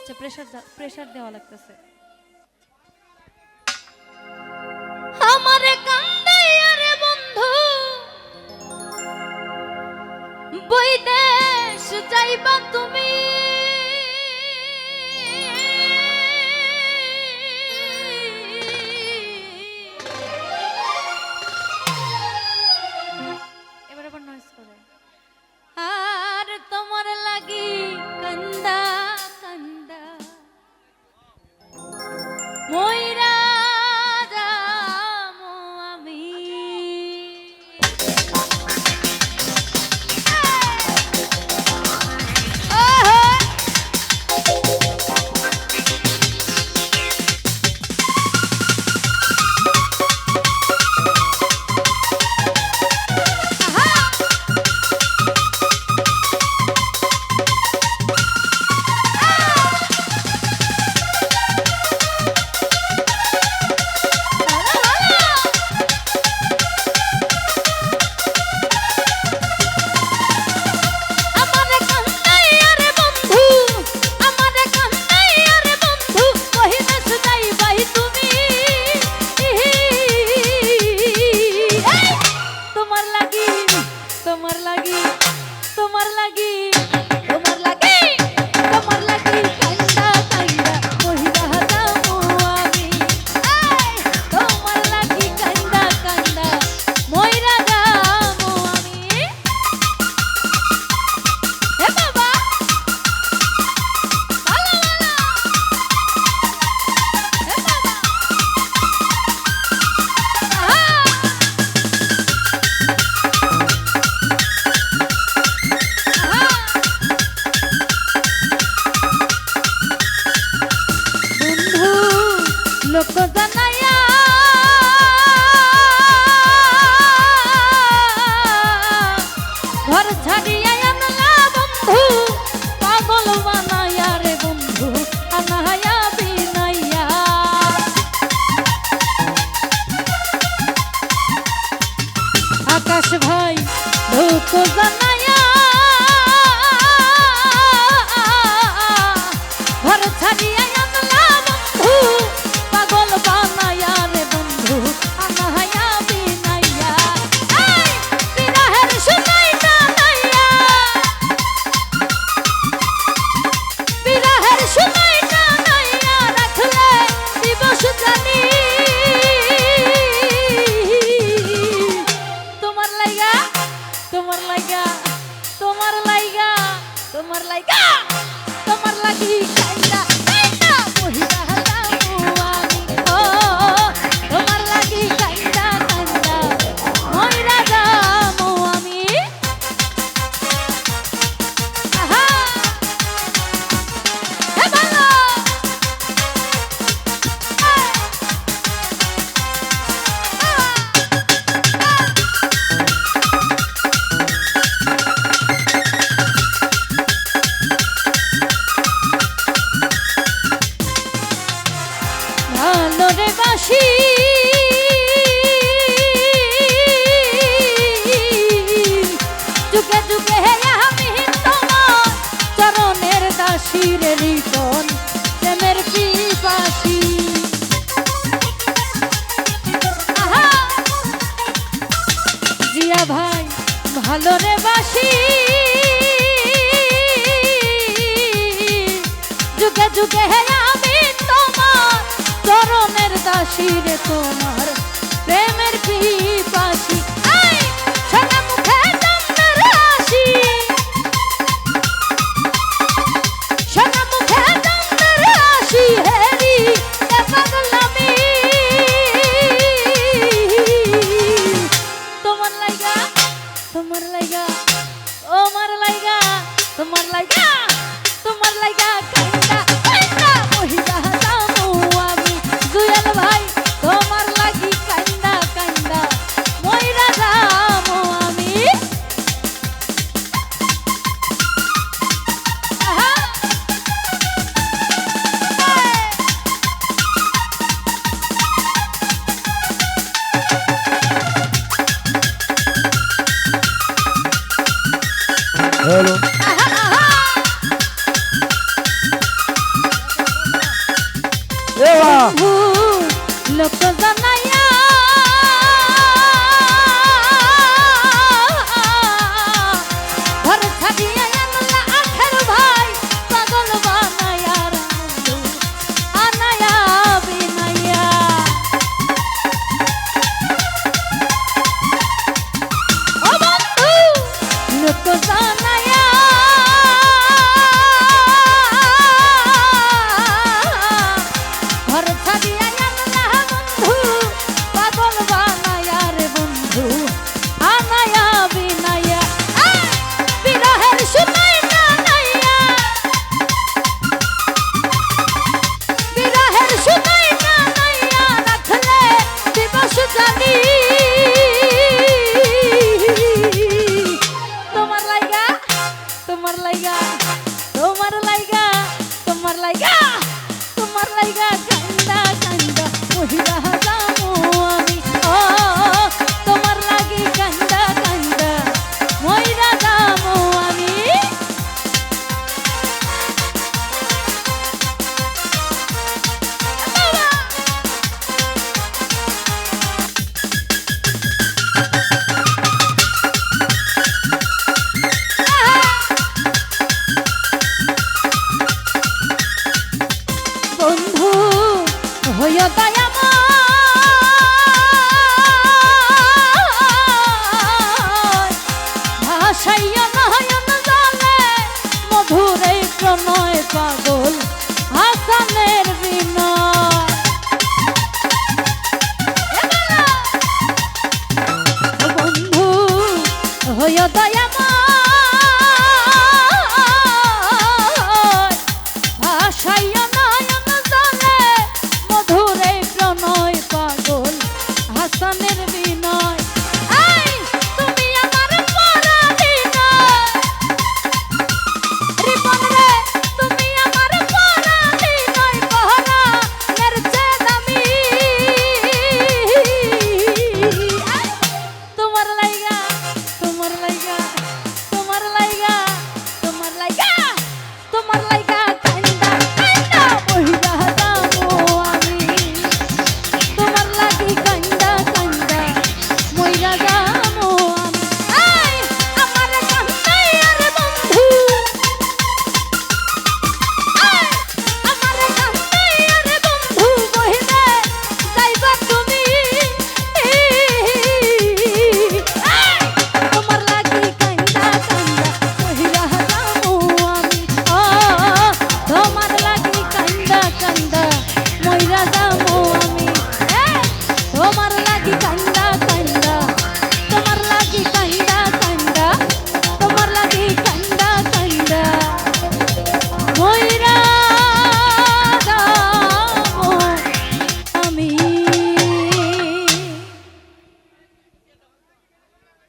আচ্ছা প্রেসার দেওয়া লাগতেছে। আমারে কান্দাইয়া রে বন্ধু বৈদেশ যাইবা তুমি, এবার আবার নয়েজ করে। আর তোমার লাগি কান্দা কান্দা মইরা যামু আমি। লোক জানাইয়া ঘর ছাড়িয়া আনলা বন্ধু, পাগল বানাইয়া রে বন্ধু আনাইয়া বিনাইয়া। আকাশ ভাই লোক জানাইয়া ঘর ছাড়িয়া আনলা বন্ধু, পাগল বানাইয়া রে বন্ধু আনাইয়া বিনাইয়া। এই বিরহের সুনাই টানাইয়া, বিরহের সুনাই টানাইয়া রাখলে দিবস জানি। তোমার লাইগা তোমার লাইগা তোমার লাইগা তোমার লাইগা তোমার লাগি কাইন্দা কাইন্দা মহিলা যামু আমি। ও তোমার লাগি কাইন্দা কাইন্দা মহিলা যামু আমি। আহা হে ভালো ভালো রে বাসি যুগে যুগে হে আমি তোমার চরণের দাসী রে রিপন প্রেমের পিপাসী। আহা জিয়া ভাই ভালো রে বাসি যুগে যুগে হে আমি তোমার চরণের দাসী রে তোমার প্রেমের পিপাসী। এই সোনা মুখে চন্দ্রের রাশি, সোনা মুখে চন্দ্রের রাশি হেরি এ পাগলামি। তোমার লাইগা তোমার লাইগা তোমার লাইগা তোমার লাইগা তোমার লাইগা কাইন্দা কাইন্দা মহিলা যামু আমি। জুয়েল ভাই তোমার লাগি কাইন্দা কাইন্দা মইরা সোজা নাই